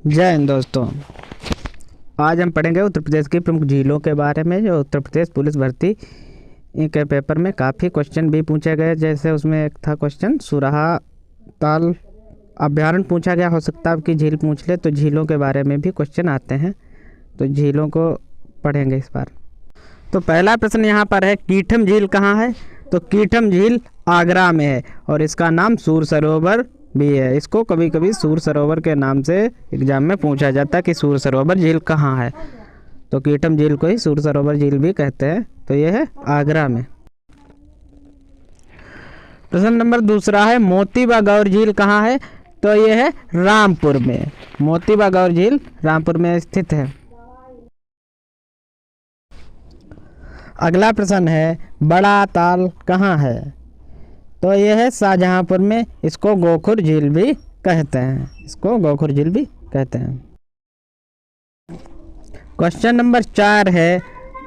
जय हिंद दोस्तों। आज हम पढ़ेंगे उत्तर प्रदेश की प्रमुख झीलों के बारे में। जो उत्तर प्रदेश पुलिस भर्ती के पेपर में काफ़ी क्वेश्चन भी पूछे गए। जैसे उसमें एक था क्वेश्चन सुराहा ताल अभ्यारण्य पूछा गया, हो सकता है आपकी झील पूछ ले। तो झीलों के बारे में भी क्वेश्चन आते हैं, तो झीलों को पढ़ेंगे इस बार। तो पहला प्रश्न यहाँ पर है, कीठम झील कहाँ है? तो कीठम झील आगरा में है और इसका नाम सूर सरोवर भी है। इसको कभी कभी सूर सरोवर के नाम से एग्जाम में पूछा जाता है कि सूर सरोवर झील कहाँ है। तो कीठम झील को ही सूर सरोवर झील भी कहते हैं। तो यह है आगरा में। प्रश्न नंबर दूसरा है, मोतीबा गौर झील कहाँ है? तो यह है रामपुर में। मोतीबा गौर झील रामपुर में स्थित है। अगला प्रश्न है, बड़ा ताल कहाँ है? तो यह है शाहजहांपुर में। इसको गोखुर झील भी कहते हैं। इसको गोखुर झील भी कहते हैं। क्वेश्चन नंबर 4 है,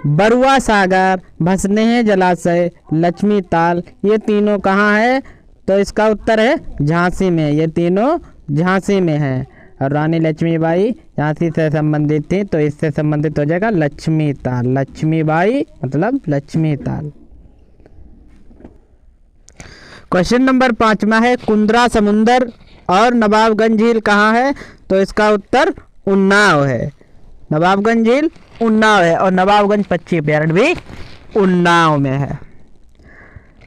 बरुआ सागर, भसनेह जलाशय, लक्ष्मी ताल, ये तीनों कहाँ है? तो इसका उत्तर है झांसी में। ये तीनों झांसी में है और रानी लक्ष्मीबाई झांसी से संबंधित थी, तो इससे संबंधित हो जाएगा लक्ष्मी ताल। लक्ष्मीबाई मतलब लक्ष्मी ताल। क्वेश्चन नंबर 5वां है, कुंद्रा समुंदर और नवाबगंज झील कहाँ है? तो इसका उत्तर उन्नाव है। नवाबगंज झील उन्नाव है और नवाबगंज पक्षी अभयारण्य भी उन्नाव में है।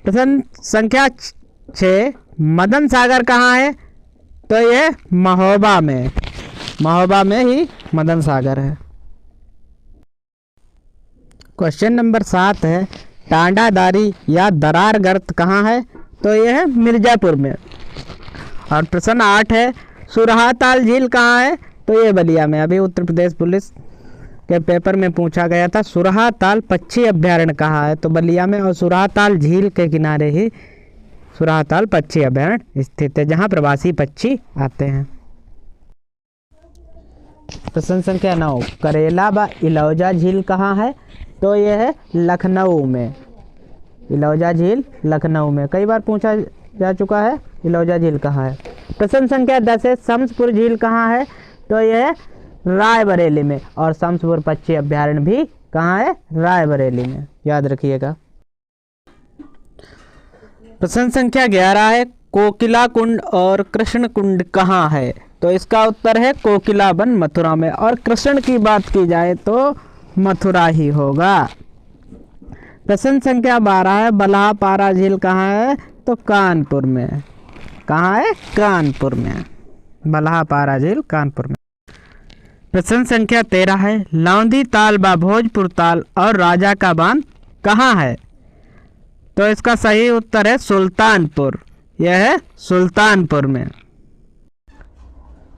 प्रश्न संख्या 6, मदन सागर कहाँ है? तो ये महोबा में। महोबा में ही मदन सागर है। क्वेश्चन नंबर 7 है, टांडादारी या दरार गर्त कहाँ है? तो यह है मिर्जापुर में। और प्रश्न 8 है, सुराहा ताल झील कहाँ है? तो ये बलिया में। अभी उत्तर प्रदेश पुलिस के पेपर में पूछा गया था, सुराहा ताल पक्षी अभयारण्य कहाँ है? तो बलिया में। और सुराहा ताल झील के किनारे ही सुराहा ताल पक्षी अभयारण्य स्थित है, जहाँ प्रवासी पक्षी आते हैं। प्रश्न संख्या 9, करेला व इलौजा झील कहाँ है? तो यह है लखनऊ में। इलौजा झील लखनऊ में कई बार पूछा जा चुका है। इलौजा झील कहाँ है? प्रश्न संख्या 10 है, शम्सपुर झील कहाँ है? तो यह है रायबरेली में। और शम्सपुर पक्षी अभयारण्य भी कहाँ है? रायबरेली में, याद रखिएगा। प्रश्न संख्या 11 है, कोकिला कुंड और कृष्ण कुंड कहाँ है? तो इसका उत्तर है कोकिला वन मथुरा में। और कृष्ण की बात की जाए तो मथुरा ही होगा। प्रश्न संख्या 12 है, बल्हापारा झील कहाँ है? तो कानपुर में। कहाँ है? कानपुर में। बल्हापारा झील कानपुर में। प्रश्न संख्या 13 है, लौंदी ताल व भोजपुर ताल और राजा का बांध कहाँ है? तो इसका सही उत्तर है सुल्तानपुर। यह है सुल्तानपुर में।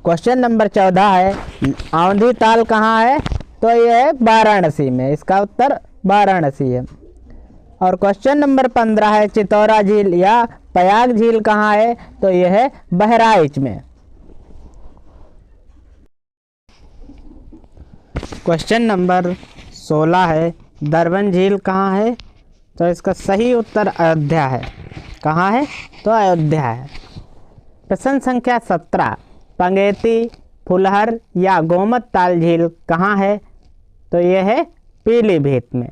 क्वेश्चन नंबर 14 है, औंधी ताल कहाँ है? तो यह है वाराणसी में। इसका उत्तर वाराणसी है। और क्वेश्चन नंबर 15 है, चितौरा झील या प्रयाग झील कहाँ है? तो यह है बहराइच में। क्वेश्चन नंबर 16 है, दरबन झील कहाँ है? तो इसका सही उत्तर अयोध्या है। कहाँ है? तो अयोध्या है। प्रश्न संख्या 17, पंगेती, फुलहर या गोमत ताल झील कहाँ है? तो यह है पीलीभीत में।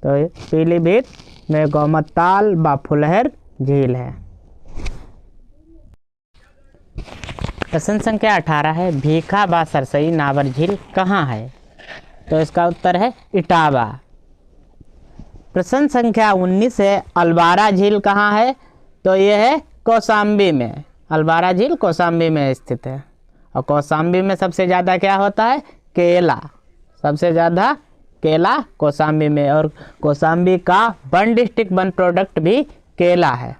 तो पीलीभीत में गोमत ताल व फुलहर झील है। प्रश्न संख्या 18 है, भीखा व सरसई नावर झील कहाँ है? तो इसका उत्तर है इटावा। प्रश्न संख्या 19 है, अल्बारा झील कहाँ है? तो यह है कौशाम्बी में। अल्बारा झील कौशाम्बी में स्थित है। और कौशाम्बी में सबसे ज़्यादा क्या होता है? केला। सबसे ज़्यादा केला कौशाम्बी में। और कौशाम्बी का वन डिस्ट्रिक्ट वन प्रोडक्ट भी केला है।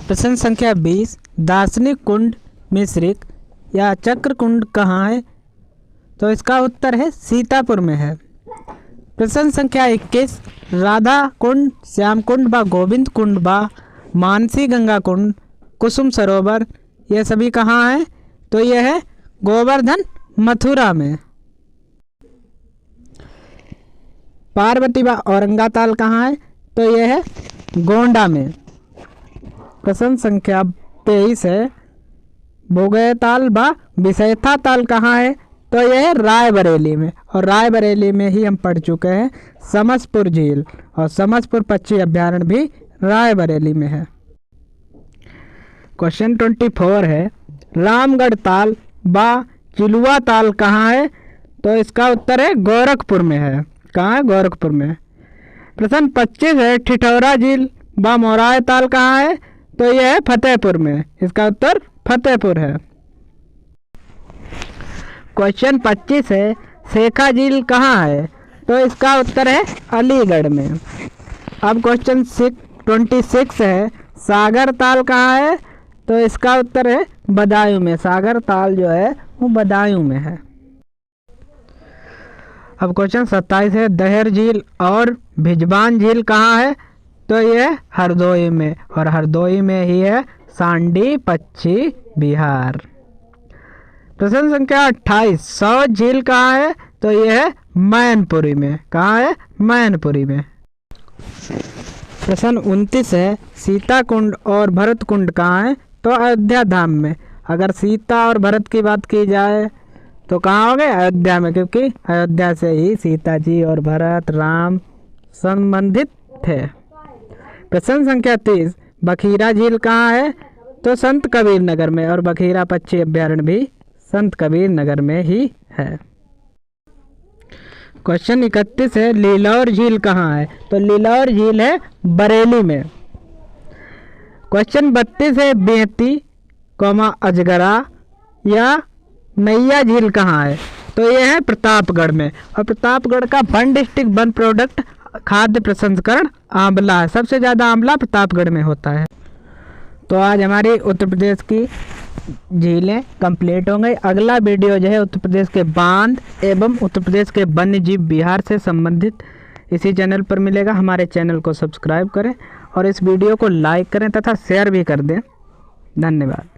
प्रश्न संख्या 20, दार्शनिक कुंड मिश्रिक या चक्र कुंड कहाँ है? तो इसका उत्तर है सीतापुर में है। प्रश्न संख्या 21, राधा कुंड, श्याम कुंड व गोविंद कुंड व मानसी गंगा कुंड, कुसुम सरोवर, ये सभी कहाँ है? तो यह है गोवर्धन मथुरा में। पार्वती व औरंगा ताल कहाँ है? तो यह है गोंडा में। प्रश्न संख्या 23 है, भोगयताल व बिसेथा ताल कहाँ है? तो यह है रायबरेली में, और रायबरेली में ही हम पढ़ चुके हैं समसपुर झील, और समसपुर पक्षी अभ्यारण्य भी रायबरेली में है। क्वेश्चन 24 है, रामगढ़ ताल व चिलुआ ताल कहाँ है? तो इसका उत्तर है गोरखपुर में है। कहाँ है? गोरखपुर में। प्रश्न 25 है, ठिठौरा झील व मोराय ताल कहाँ है? तो यह है फतेहपुर में। इसका उत्तर फतेहपुर है। क्वेश्चन 25 है, शेखा झील कहाँ है? तो इसका उत्तर है अलीगढ़ में। अब क्वेश्चन 26 है, सागर ताल कहाँ है? तो इसका उत्तर है बदायूं में। सागर ताल जो है वो बदायूं में है। अब क्वेश्चन 27 है, दहर झील और भिजबान झील कहाँ है? तो यह हरदोई में, और हरदोई में ही है सांडी पक्षी विहार। प्रश्न संख्या 28, सौज झील कहाँ है? तो यह है मैनपुरी में। कहाँ है? मैनपुरी में। प्रश्न 29 है, सीता कुंड और भरत कुंड कहाँ है? तो अयोध्या धाम में। अगर सीता और भरत की बात की जाए तो कहाँ हो गए? अयोध्या में, क्योंकि अयोध्या से ही सीता जी और भरत राम संबंधित थे। प्रश्न संख्या 30, बखीरा झील कहाँ है? तो संत कबीर नगर में, और बखीरा पक्षी अभ्यारण्य भी संत कबीर नगर में ही है। क्वेश्चन 31 है, लीलौर झील कहाँ है? तो लीलौर झील है बरेली में। क्वेश्चन 32 है, बेती अजगरा या नैया झील कहाँ है? तो यह है प्रतापगढ़ में, और प्रतापगढ़ का वन डिस्ट्रिक्ट वन प्रोडक्ट खाद्य प्रसंस्करण आंवला है। सबसे ज़्यादा आंवला प्रतापगढ़ में होता है। तो आज हमारी उत्तर प्रदेश की झीलें कंप्लीट हो गई। अगला वीडियो जो है उत्तर प्रदेश के बांध एवं उत्तर प्रदेश के वन्य जीव विहार से संबंधित इसी चैनल पर मिलेगा। हमारे चैनल को सब्सक्राइब करें और इस वीडियो को लाइक करें तथा शेयर भी कर दें। धन्यवाद।